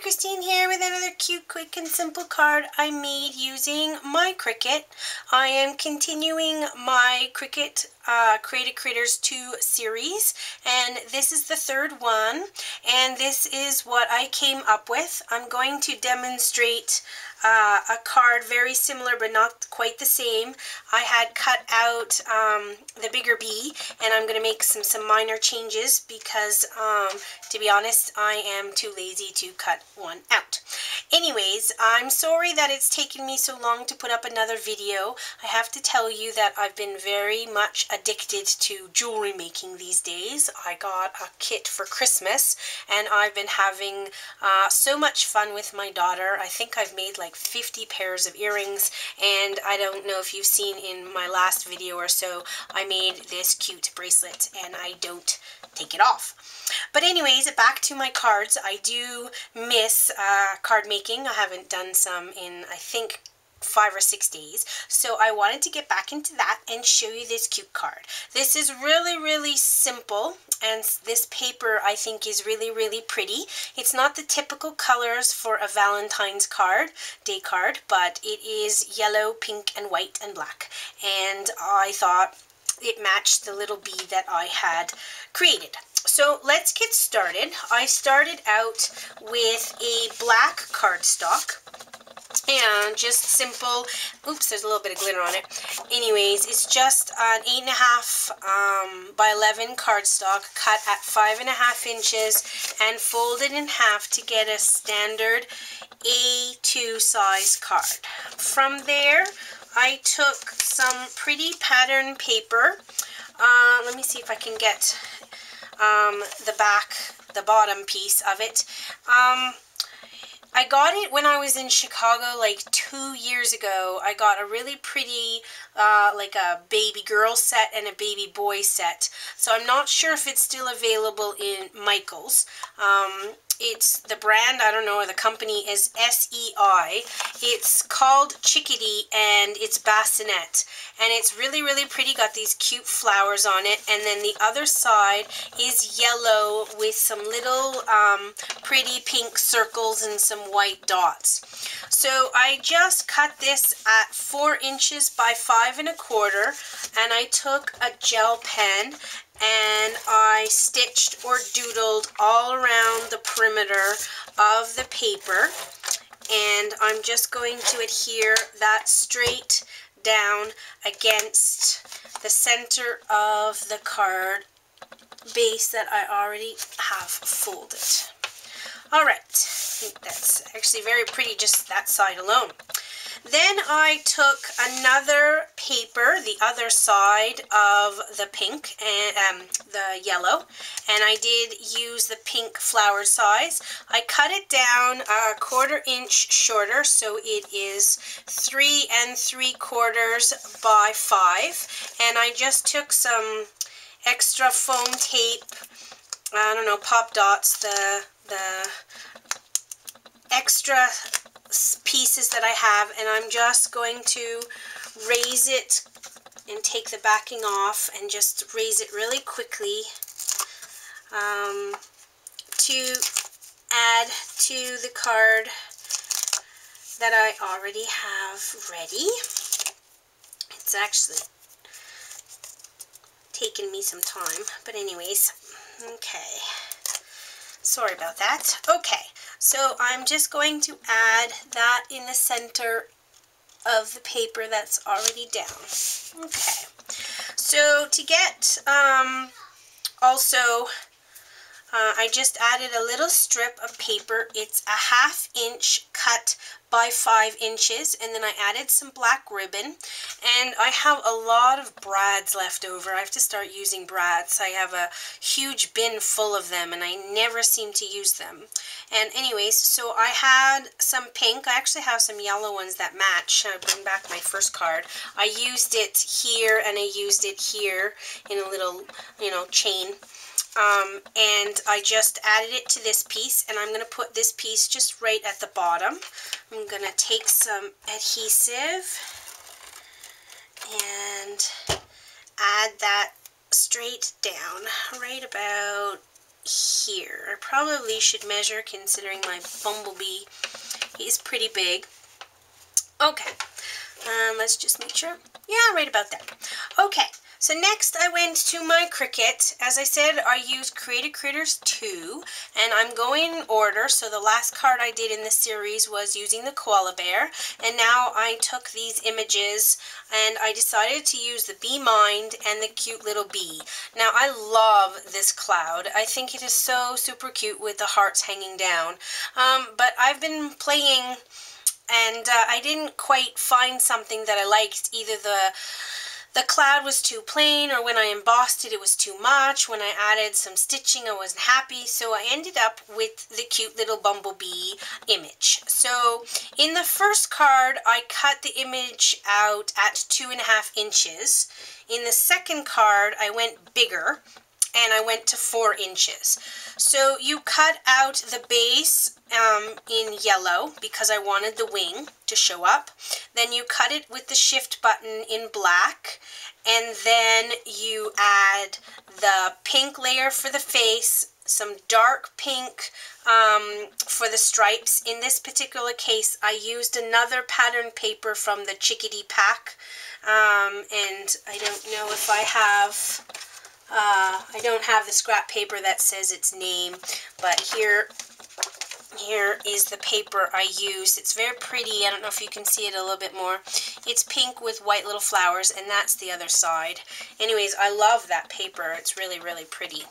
Christine here with another cute, quick, and simple card I made using my Cricut. I am continuing my Cricut Create A Critters 2 series, and this is the third one, and this is what I came up with. I'm going to demonstrate a card very similar but not quite the same. I had cut out the bigger bee, and I'm going to make some minor changes because, to be honest, I am too lazy to cut one out. Anyways, I'm sorry that it's taken me so long to put up another video. I have to tell you that I've been very much addicted to jewelry making these days. I got a kit for Christmas, and I've been having so much fun with my daughter. I think I've made like 50 pairs of earrings, and I don't know if you've seen in my last video or so, I made this cute bracelet and I don't take it off. But anyways, back to my cards. I do miss card making. I haven't done some in, I think, 5 or 6 days, so I wanted to get back into that and show you this cute card. This is really simple, and this paper I think is really pretty. It's not the typical colors for a Valentine's Day card, but it is yellow, pink, and white, and black, and I thought it matched the little bee that I had created. So let's get started. I started out with a black cardstock, and just simple, oops, there's a little bit of glitter on it. Anyways, it's just an 8.5 by 11 cardstock cut at 5.5 inches and folded in half to get a standard A2 size card. From there, I took some pretty pattern paper. Let me see if I can get the bottom piece of it. I got it when I was in Chicago like 2 years ago. I got a really pretty, like a baby girl set and a baby boy set. So I'm not sure if it's still available in Michael's. It's the brand, I don't know, or the company is SEI. It's called Chickadee, and it's bassinet. And it's really pretty, got these cute flowers on it. And then the other side is yellow with some little pretty pink circles and some white dots. So I just cut this at 4 inches by 5 1/4, and I took a gel pen and I stitched or doodled all around the perimeter of the paper, and I'm just going to adhere that straight down against the center of the card base that I already have folded. Alright, I think that's actually very pretty, just that side alone. Then I took another paper, the other side of the pink and the yellow, and I did use the pink flower size. I cut it down a 1/4 inch shorter, so it is 3 3/4 by 5, and I just took some extra foam tape, I don't know, pop dots, the extra pieces that I have, and I'm just going to raise it and take the backing off and just raise it really quickly to add to the card that I already have ready. It's actually taken me some time, but anyways, okay. Sorry about that. Okay, so I'm just going to add that in the center of the paper that's already down. Okay, so to get, also, I just added a little strip of paper. It's a 1/2 inch cut by 5 inches, and then I added some black ribbon, and I have a lot of brads left over. I have to start using brads. I have a huge bin full of them, and I never seem to use them. And anyways, so I had some pink. I actually have some yellow ones that match. I'll bring back my first card. I used it here, and I used it here in a little, chain. And I just added it to this piece, and I'm going to put this piece just right at the bottom. I'm going to take some adhesive and add that straight down, right about here. I probably should measure considering my Bumblebee is pretty big. Okay, let's just make sure. Yeah, right about that. Okay, so next I went to my Cricut. As I said, I used Create A Critters 2, and I'm going in order. So the last card I did in this series was using the koala bear, and now I took these images and I decided to use the bee mind and the cute little bee. Now I love this cloud. I think it is so super cute with the hearts hanging down. But I've been playing and I didn't quite find something that I liked. Either the cloud was too plain, or when I embossed it, it was too much. When I added some stitching, I wasn't happy. So I ended up with the cute little Bumblebee image. So in the first card, I cut the image out at 2.5 inches. In the second card, I went bigger, and I went to 4 inches. So you cut out the base in yellow because I wanted the wing to show up. Then you cut it with the shift button in black, and then you add the pink layer for the face, some dark pink for the stripes. In this particular case, I used another pattern paper from the Chickadee pack, and I don't know if I have... I don't have the scrap paper that says its name, but here is the paper I used. It's very pretty. I don't know if you can see it a little bit more. It's pink with white little flowers, and that's the other side. Anyways, I love that paper. It's really, really pretty.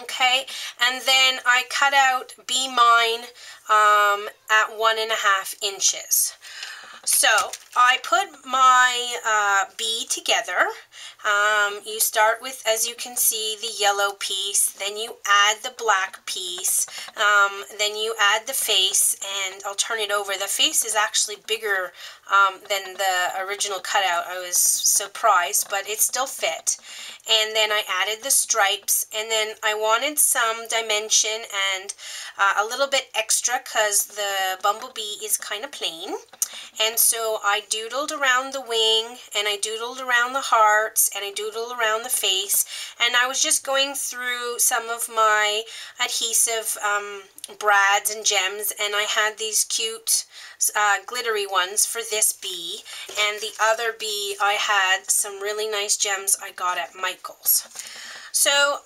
Okay, and then I cut out bee mine at 1.5 inches. So I put my bee together. You start with, as you can see, the yellow piece, then you add the black piece, then you add the face, and I'll turn it over. The face is actually bigger than the original cutout. I was surprised, but it still fit. And then I added the stripes, and then I wanted some dimension and a little bit extra because the Bumblebee is kind of plain. And so I doodled around the wing, and I doodled around the hearts, and I doodled around the face, and I was just going through some of my adhesive brads and gems, and I had these cute glittery ones for this bee, and the other bee I had some really nice gems I got at Michael's. So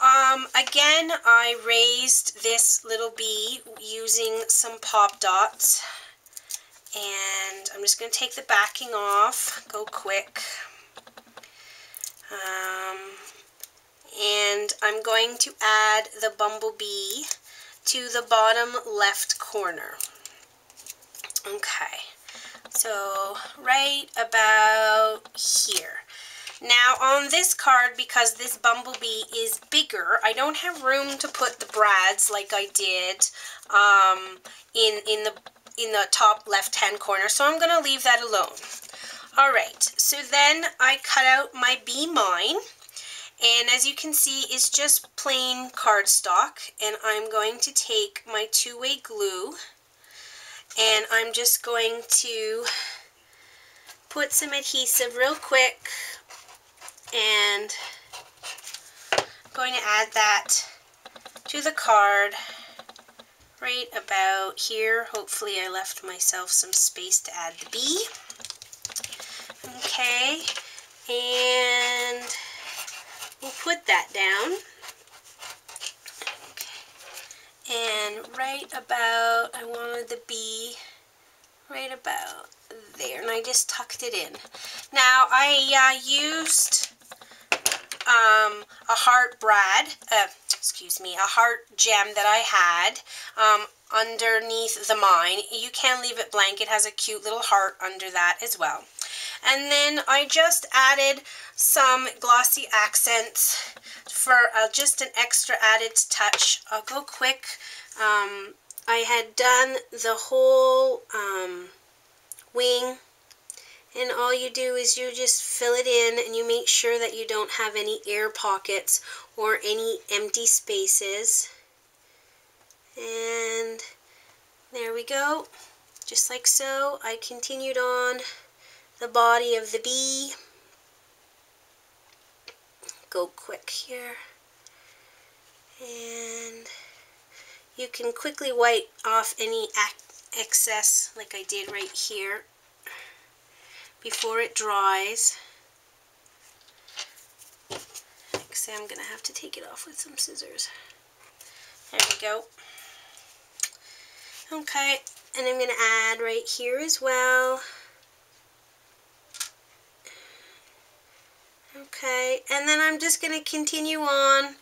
again, I raised this little bee using some pop dots. And I'm just going to take the backing off, go quick. And I'm going to add the Bumblebee to the bottom left corner. Okay, so right about here. Now on this card, because this Bumblebee is bigger, I don't have room to put the brads like I did in the top left-hand corner, so I'm going to leave that alone. Alright, so then I cut out my bee mine, and as you can see, it's just plain cardstock, and I'm going to take my two-way glue, and I'm just going to put some adhesive real quick, and I'm going to add that to the card right about here. Hopefully I left myself some space to add the bee. Okay, and we'll put that down. Okay. And right about, I wanted the bee right about there, and I just tucked it in. Now I used a heart brad, a heart gem that I had underneath the mine. You can leave it blank. It has a cute little heart under that as well. And then I just added some glossy accents for just an extra added touch. I'll go quick. I had done the whole wing, and all you do is you just fill it in, and you make sure that you don't have any air pockets or any empty spaces. And there we go, just like so. I continued on the body of the bee. Go quick here. And you can quickly wipe off any excess, like I did right here, before it dries. Actually, I'm going to have to take it off with some scissors. There we go. Okay, and I'm going to add right here as well. Okay, and then I'm just going to continue on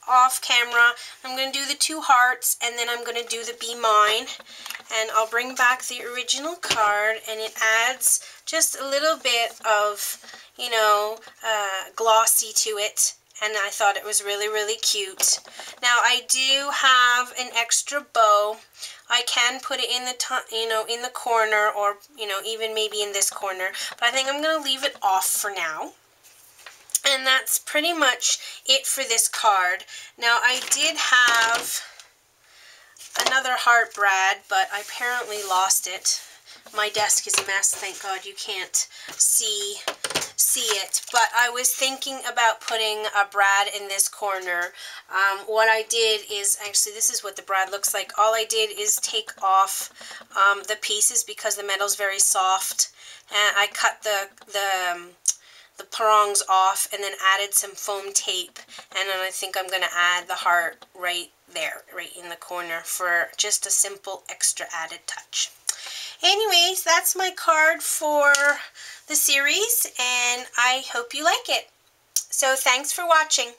off camera. I'm going to do the 2 hearts, and then I'm going to do the Be Mine, and I'll bring back the original card, and it adds just a little bit of, you know, glossy to it, and I thought it was really, really cute. Now, I do have an extra bow. I can put it in the, you know, in the corner, or, you know, even maybe in this corner, but I think I'm going to leave it off for now. And that's pretty much it for this card. Now, I did have another heart brad, but I apparently lost it. My desk is a mess, thank God you can't see it. But I was thinking about putting a brad in this corner. What I did is, actually this is what the brad looks like. All I did is take off the pieces because the metal's very soft. And I cut the prongs off and then added some foam tape, and then I think I'm going to add the heart right there, right in the corner, for just a simple extra added touch. Anyways, that's my card for the series, and I hope you like it. So thanks for watching.